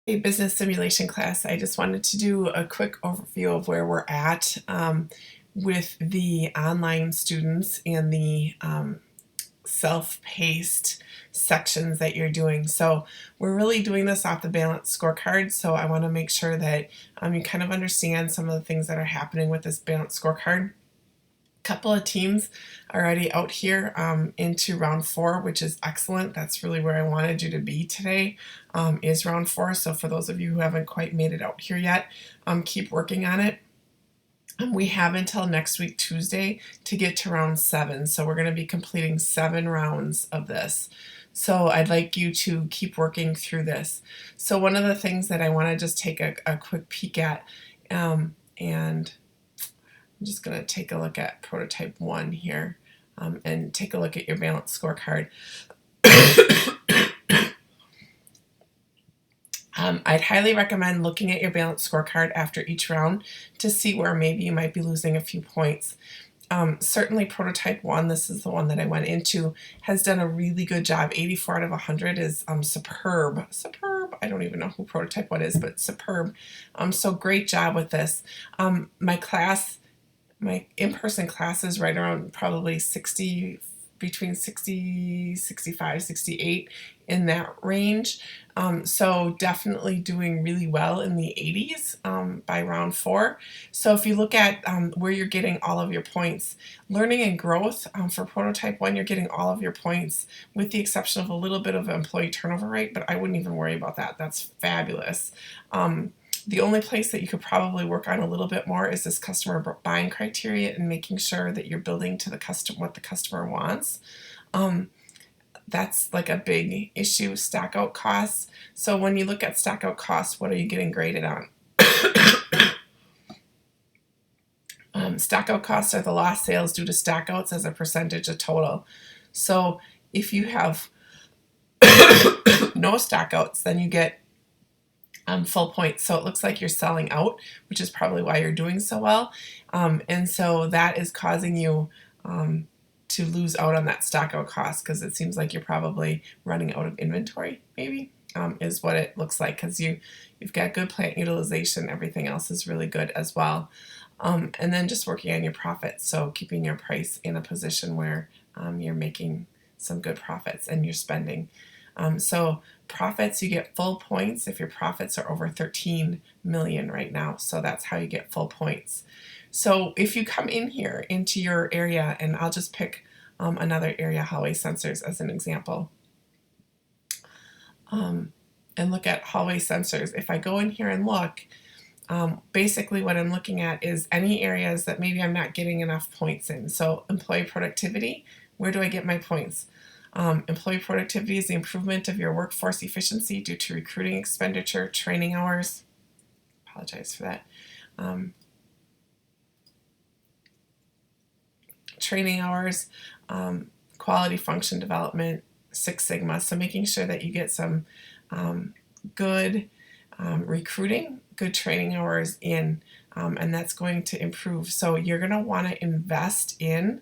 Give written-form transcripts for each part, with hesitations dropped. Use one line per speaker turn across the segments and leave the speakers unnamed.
Hey, business simulation class. I just wanted to do a quick overview of where we're at with the online students and the self-paced sections that you're doing. So we're really doing this off the balance scorecard. So I want to make sure that you kind of understand some of the things that are happening with this balance scorecard. Couple of teams already out here into round 4, which is excellent. That's really where I wanted you to be today, is round 4. So for those of you who haven't quite made it out here yet, keep working on it. We have until next week, Tuesday, to get to round 7. So we're going to be completing 7 rounds of this. So I'd like you to keep working through this. So one of the things that I want to just take a quick peek at, and I'm just going to take a look at prototype 1 here, and take a look at your balance scorecard. I'd highly recommend looking at your balance scorecard after each round to see where maybe you might be losing a few points. Certainly prototype 1, this is the one that I went into, has done a really good job. 84 out of 100 is superb. Superb. I don't even know who prototype 1 is, but superb. So great job with this. My in-person class is right around probably 60, between 60, 65, 68, in that range. So definitely doing really well in the 80s by round 4. So if you look at where you're getting all of your points, learning and growth, for prototype 1, you're getting all of your points with the exception of a little bit of employee turnover rate, but I wouldn't even worry about that. That's fabulous. The only place that you could probably work on a little bit more is this customer buying criteria and making sure that you're building to the customer what the customer wants. That's like a big issue. Stack out costs. So when you look at stack out costs, what are you getting graded on? Stack out costs are the lost sales due to stack outs as a percentage of total. So if you have no stack outs, then you get full points. So it looks like you're selling out, which is probably why you're doing so well. And so that is causing you to lose out on that stock out cost, because it seems like you're probably running out of inventory, maybe, is what it looks like, because you've got good plant utilization. Everything else is really good as well. And then just working on your profits. So keeping your price in a position where you're making some good profits and you're spending. So profits, you get full points if your profits are over 13 million right now. So that's how you get full points. So if you come in here into your area, and I'll just pick another area, hallway sensors, as an example, and look at hallway sensors. If I go in here and look, basically what I'm looking at is any areas that maybe I'm not getting enough points in. So employee productivity, where do I get my points? Employee productivity is the improvement of your workforce efficiency due to recruiting expenditure, training hours. Apologize for that. Training hours, quality function development, Six Sigma. So making sure that you get some good recruiting, good training hours in, and that's going to improve. So you're going to want to invest in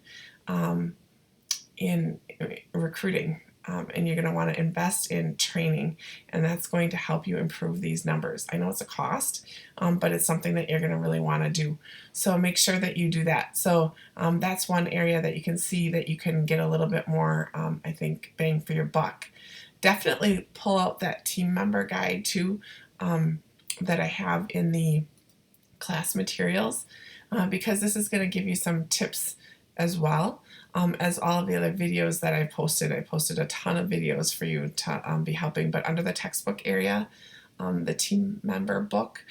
recruiting, and you're going to want to invest in training, and that's going to help you improve these numbers. I know it's a cost, but it's something that you're going to really want to do. So make sure that you do that. So that's one area that you can see that you can get a little bit more, I think, bang for your buck. Definitely pull out that team member guide too, that I have in the class materials, because this is going to give you some tips as well. As all of the other videos that I posted a ton of videos for you to be helping. But under the textbook area, the team member book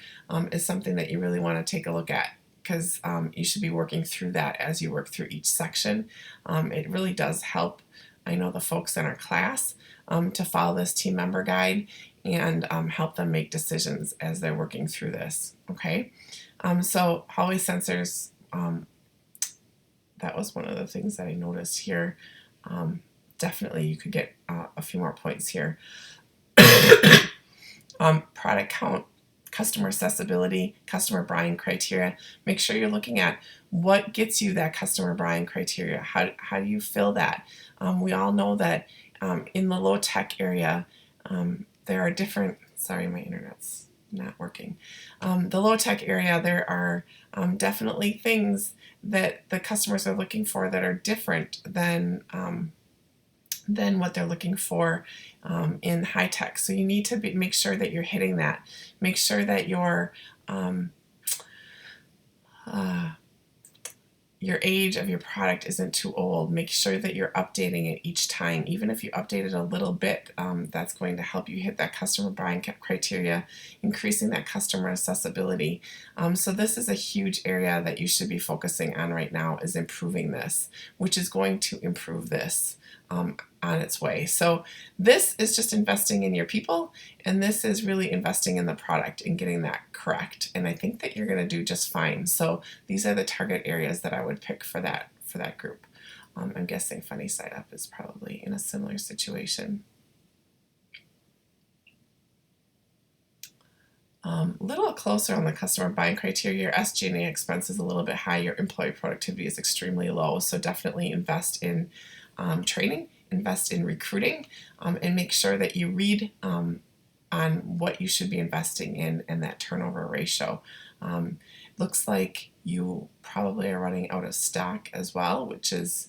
is something that you really want to take a look at, because you should be working through that as you work through each section. It really does help, I know, the folks in our class to follow this team member guide and help them make decisions as they're working through this. Okay, so hallway sensors, that was one of the things that I noticed here. Definitely you could get a few more points here. Product count, customer accessibility, customer buying criteria. Make sure you're looking at what gets you that customer buying criteria. How do you fill that? We all know that in the low tech area, there are different Sorry, my internet's not working. The low tech area, there are definitely things that the customers are looking for that are different than what they're looking for in high tech. So you need to make sure that you're hitting that. Make sure that um, uh, your age of your product isn't too old. Make sure that you're updating it each time. Even if you update it a little bit, that's going to help you hit that customer buying criteria, increasing that customer accessibility. So this is a huge area that you should be focusing on right now, is improving this, which is going to improve this on its way. So this is just investing in your people, and this is really investing in the product and getting that correct. And I think that you're going to do just fine. So these are the target areas that I would pick for that group. I'm guessing Funny Side Up is probably in a similar situation. A little closer on the customer buying criteria, your SG&A expense is a little bit high, your employee productivity is extremely low, so definitely invest in training, invest in recruiting, and make sure that you read on what you should be investing in and that turnover ratio. Looks like you probably are running out of stock as well, which is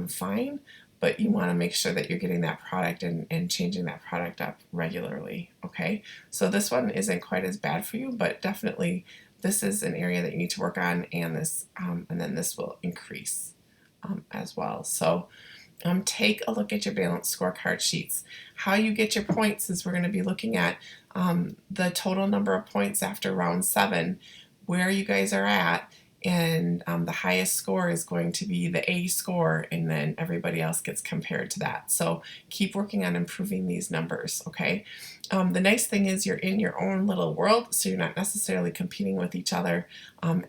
fine, but you want to make sure that you're getting that product and changing that product up regularly, okay? So this one isn't quite as bad for you, but definitely this is an area that you need to work on, and then this will increase as well. So take a look at your balanced scorecard sheets. How you get your points is we're going to be looking at the total number of points after round 7, where you guys are at, and the highest score is going to be the A score, and then everybody else gets compared to that. So keep working on improving these numbers, okay? The nice thing is you're in your own little world, so you're not necessarily competing with each other.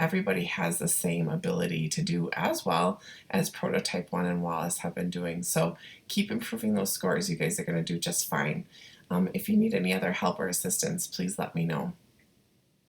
Everybody has the same ability to do as well as Prototype 1 and Wallace have been doing. So keep improving those scores. You guys are going to do just fine. If you need any other help or assistance, please let me know.